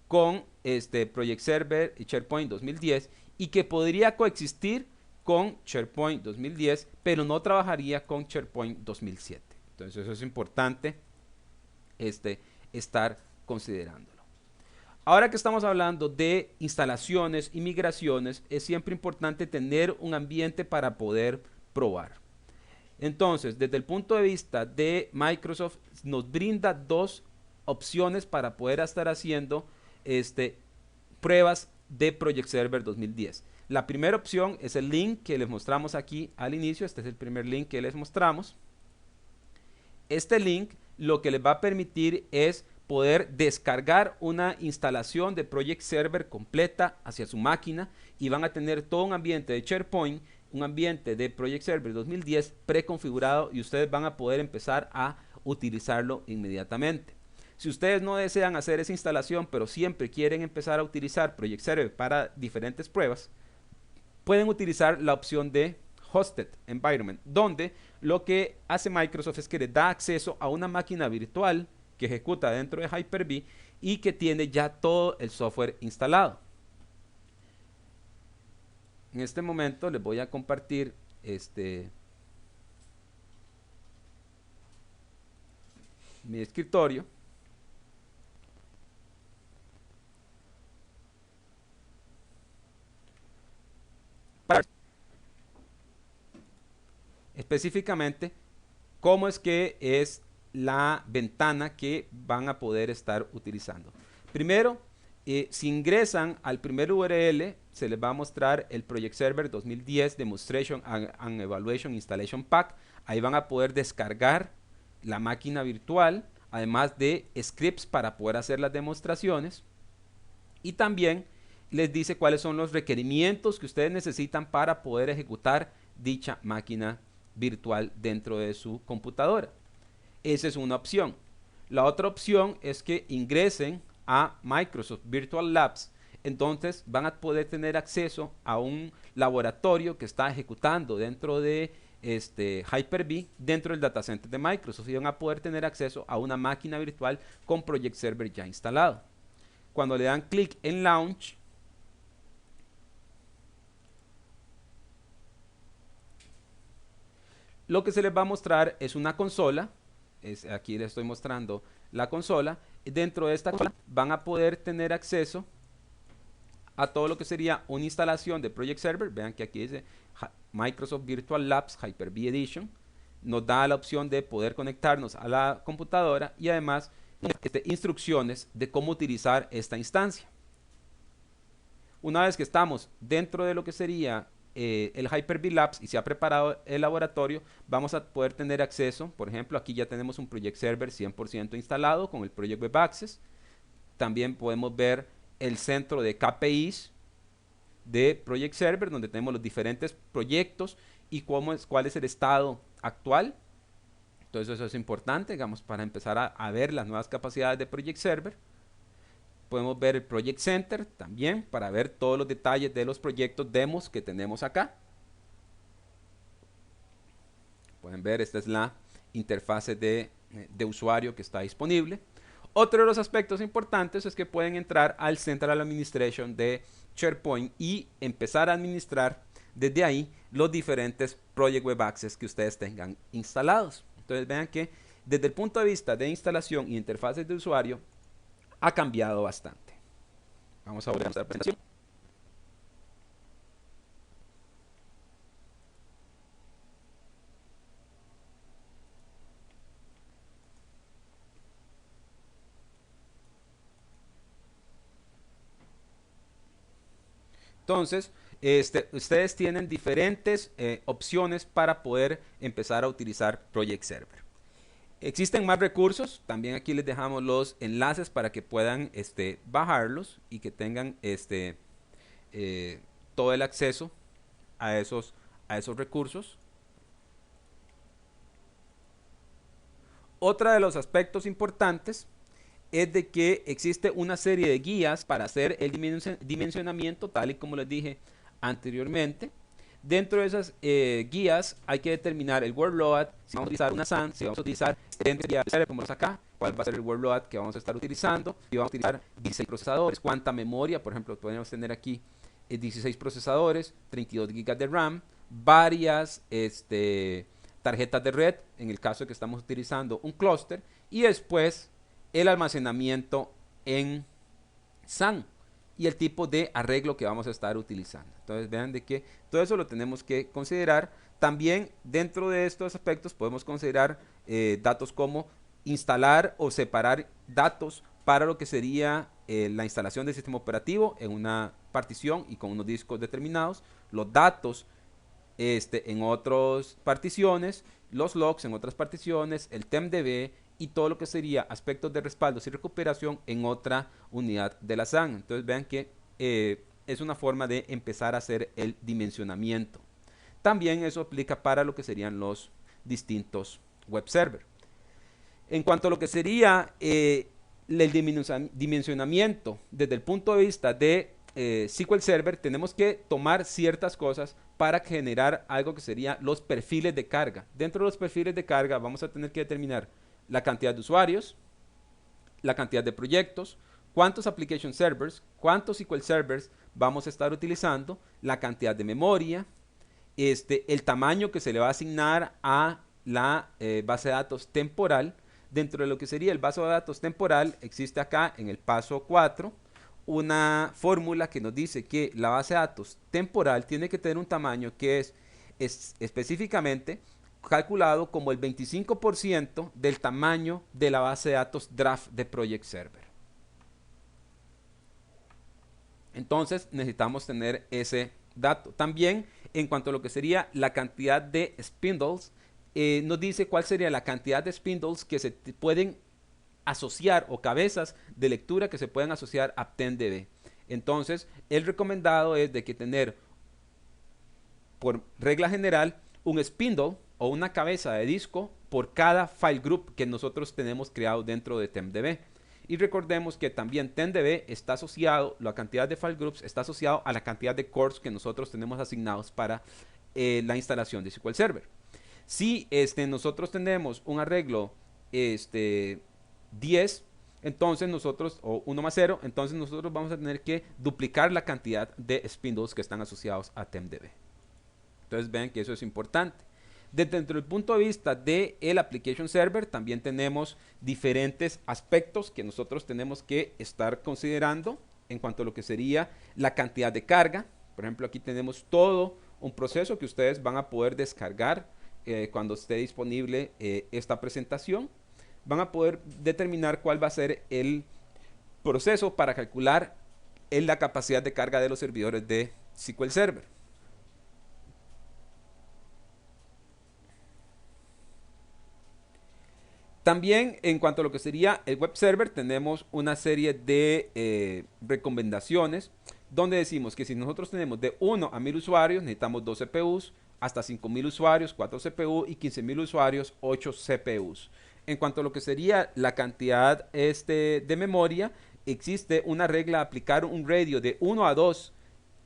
con Project Server y SharePoint 2010 y que podría coexistir con SharePoint 2010, pero no trabajaría con SharePoint 2007. Entonces eso es importante estar considerándolo. Ahora que estamos hablando de instalaciones y migraciones, es siempre importante tener un ambiente para poder probar. Entonces, desde el punto de vista de Microsoft, nos brinda dos opciones para poder estar haciendo pruebas de Project Server 2010. La primera opción es el link que les mostramos aquí al inicio. Este es el primer link que les mostramos. Este link lo que les va a permitir es poder descargar una instalación de Project Server completa hacia su máquina y van a tener todo un ambiente de SharePoint, un ambiente de Project Server 2010 preconfigurado y ustedes van a poder empezar a utilizarlo inmediatamente. Si ustedes no desean hacer esa instalación, pero siempre quieren empezar a utilizar Project Server para diferentes pruebas, pueden utilizar la opción de Hosted Environment, donde lo que hace Microsoft es que les da acceso a una máquina virtual que ejecuta dentro de Hyper-V y que tiene ya todo el software instalado. En este momento les voy a compartir mi escritorio. Para específicamente cómo es que es la ventana que van a poder estar utilizando. Primero, si ingresan al primer URL, se les va a mostrar el Project Server 2010 Demonstration and Evaluation Installation Pack. Ahí van a poder descargar la máquina virtual, además de scripts para poder hacer las demostraciones. Y también les dice cuáles son los requerimientos que ustedes necesitan para poder ejecutar dicha máquina virtual dentro de su computadora. Esa es una opción. La otra opción es que ingresen a Microsoft Virtual Labs. Entonces van a poder tener acceso a un laboratorio que está ejecutando dentro de Hyper-V dentro del data center de Microsoft y van a poder tener acceso a una máquina virtual con Project Server ya instalado. Cuando le dan clic en Launch, lo que se les va a mostrar es una consola. Aquí les estoy mostrando la consola. Dentro de esta consola van a poder tener acceso a todo lo que sería una instalación de Project Server. Vean que aquí dice Microsoft Virtual Labs Hyper-V Edition. Nos da la opción de poder conectarnos a la computadora y además instrucciones de cómo utilizar esta instancia. Una vez que estamos dentro de lo que sería el Hyper-V Labs y se ha preparado el laboratorio, vamos a poder tener acceso. Por ejemplo, aquí ya tenemos un Project Server 100% instalado con el Project Web Access. También podemos ver el centro de KPIs de Project Server, donde tenemos los diferentes proyectos y cuál es el estado actual. Entonces eso es importante, digamos, para empezar a ver las nuevas capacidades de Project Server. Podemos ver el Project Center también para ver todos los detalles de los proyectos demos que tenemos acá. Pueden ver, esta es la interfase de usuario que está disponible. Otro de los aspectos importantes es que pueden entrar al Central Administration de SharePoint y empezar a administrar desde ahí los diferentes Project Web Access que ustedes tengan instalados. Entonces vean que desde el punto de vista de instalación y interfaces de usuario ha cambiado bastante. Vamos a volver a la presentación. Entonces, ustedes tienen diferentes opciones para poder empezar a utilizar Project Server. Existen más recursos, también aquí les dejamos los enlaces para que puedan bajarlos y que tengan todo el acceso a esos recursos. Otro de los aspectos importantes es de que existe una serie de guías para hacer el dimensionamiento, tal y como les dije anteriormente. Dentro de esas guías hay que determinar el workload, si vamos a utilizar una SAN, si vamos a utilizar guía como acá, cuál va a ser el workload que vamos a estar utilizando, y vamos a utilizar 16 procesadores, cuánta memoria, por ejemplo, podemos tener aquí 16 procesadores, 32 GB de RAM, varias tarjetas de red, en el caso de que estamos utilizando un clúster, y después el almacenamiento en SAN y el tipo de arreglo que vamos a estar utilizando. Entonces vean de que todo eso lo tenemos que considerar. También dentro de estos aspectos podemos considerar datos como instalar o separar datos para lo que sería la instalación del sistema operativo en una partición y con unos discos determinados, los datos en otras particiones, los logs en otras particiones, el TempDB y todo lo que sería aspectos de respaldos y recuperación en otra unidad de la SAN. Entonces vean que es una forma de empezar a hacer el dimensionamiento. También eso aplica para lo que serían los distintos web server. En cuanto a lo que sería el dimensionamiento desde el punto de vista de SQL Server, tenemos que tomar ciertas cosas para generar algo que sería los perfiles de carga. Dentro de los perfiles de carga vamos a tener que determinar la cantidad de usuarios, la cantidad de proyectos, cuántos application servers, cuántos SQL servers vamos a estar utilizando, la cantidad de memoria, el tamaño que se le va a asignar a la base de datos temporal. Dentro de lo que sería el base de datos temporal, existe acá en el paso 4 una fórmula que nos dice que la base de datos temporal tiene que tener un tamaño que es específicamente calculado como el 25% del tamaño de la base de datos draft de Project Server. Entonces necesitamos tener ese dato. También en cuanto a lo que sería la cantidad de spindles, nos dice cuál sería la cantidad de spindles que se pueden asociar o cabezas de lectura que se pueden asociar a TempDB. Entonces, el recomendado es de que tener, por regla general, un spindle o una cabeza de disco por cada file group que nosotros tenemos creado dentro de TempDB. Y recordemos que también TempDB está asociado, la cantidad de file groups está asociado a la cantidad de cores que nosotros tenemos asignados para la instalación de SQL Server. Si nosotros tenemos un arreglo 10, entonces nosotros, o 1 más 0, entonces nosotros vamos a tener que duplicar la cantidad de spindles que están asociados a TempDB. Entonces vean que eso es importante. Desde el punto de vista del Application Server, también tenemos diferentes aspectos que nosotros tenemos que estar considerando en cuanto a lo que sería la cantidad de carga. Por ejemplo, aquí tenemos todo un proceso que ustedes van a poder descargar cuando esté disponible esta presentación. Van a poder determinar cuál va a ser el proceso para calcular la capacidad de carga de los servidores de SQL Server. También en cuanto a lo que sería el web server, tenemos una serie de recomendaciones donde decimos que si nosotros tenemos de 1 a 1000 usuarios, necesitamos 2 CPUs, hasta 5000 usuarios, 4 CPU y 15000 usuarios, 8 CPUs. En cuanto a lo que sería la cantidad de memoria, existe una regla, aplicar un radio de 1 a 2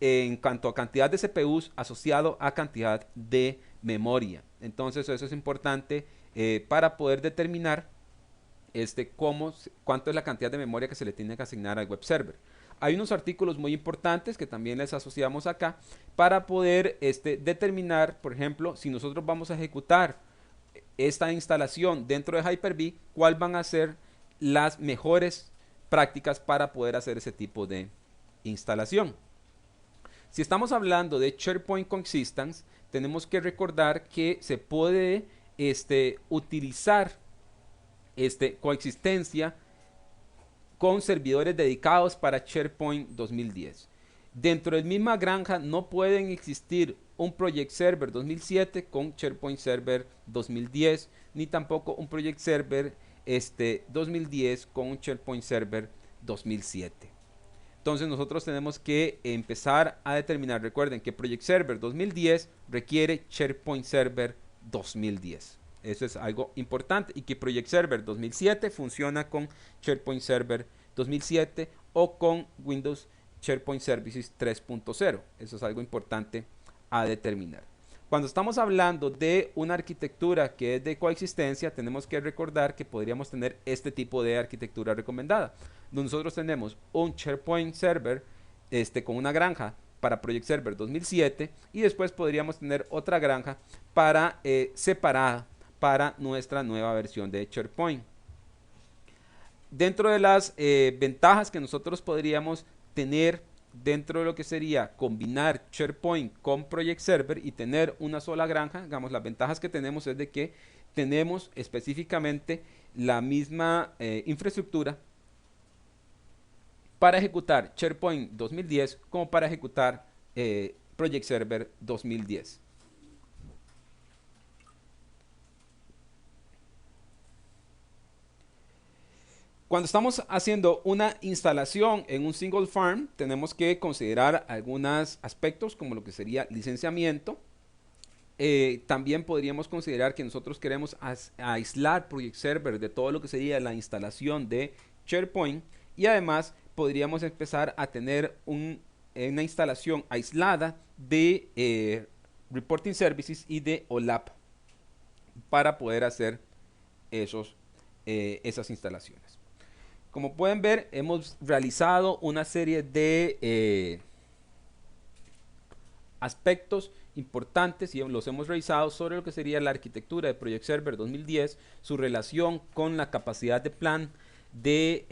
en cuanto a cantidad de CPUs asociado a cantidad de memoria. Entonces eso es importante para poder determinar cuánto es la cantidad de memoria que se le tiene que asignar al web server. Hay unos artículos muy importantes que también les asociamos acá para poder determinar, por ejemplo, si nosotros vamos a ejecutar esta instalación dentro de Hyper-V, cuáles van a ser las mejores prácticas para poder hacer ese tipo de instalación. Si estamos hablando de SharePoint Coexistence, tenemos que recordar que se puede utilizar coexistencia con servidores dedicados para SharePoint 2010. Dentro de la misma granja no pueden existir un Project Server 2007 con SharePoint Server 2010, ni tampoco un Project Server 2010 con un SharePoint Server 2007. Entonces nosotros tenemos que empezar a determinar, recuerden que Project Server 2010 requiere SharePoint Server 2010. Eso es algo importante, y que Project Server 2007 funciona con SharePoint Server 2007 o con Windows SharePoint Services 3.0. Eso es algo importante a determinar. Cuando estamos hablando de una arquitectura que es de coexistencia, tenemos que recordar que podríamos tener este tipo de arquitectura recomendada. Nosotros tenemos un SharePoint Server con una granja para Project Server 2007 y después podríamos tener otra granja para separada para nuestra nueva versión de SharePoint. Dentro de las ventajas que nosotros podríamos tener dentro de lo que sería combinar SharePoint con Project Server y tener una sola granja, digamos, las ventajas que tenemos es de que tenemos específicamente la misma infraestructura para ejecutar SharePoint 2010 como para ejecutar Project Server 2010. Cuando estamos haciendo una instalación en un single farm, tenemos que considerar algunos aspectos como lo que sería licenciamiento. También podríamos considerar que nosotros queremos aislar Project Server de todo lo que sería la instalación de SharePoint y además podríamos empezar a tener una instalación aislada de Reporting Services y de OLAP para poder hacer esas instalaciones. Como pueden ver, hemos realizado una serie de aspectos importantes y los hemos revisado sobre lo que sería la arquitectura de Project Server 2010, su relación con la capacidad de plan de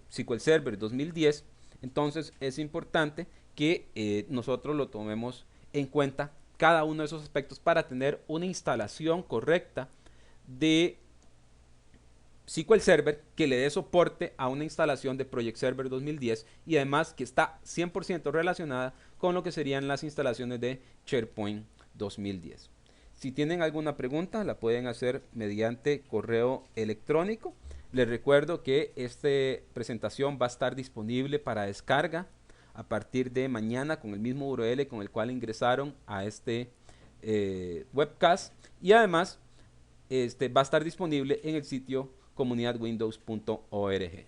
SQL Server 2010. Entonces es importante que nosotros lo tomemos en cuenta cada uno de esos aspectos para tener una instalación correcta de SQL Server que le dé soporte a una instalación de Project Server 2010 y además que está 100% relacionada con lo que serían las instalaciones de SharePoint 2010. Si tienen alguna pregunta la pueden hacer mediante correo electrónico. Les recuerdo que esta presentación va a estar disponible para descarga a partir de mañana con el mismo URL con el cual ingresaron a este webcast y además va a estar disponible en el sitio comunidadwindows.org.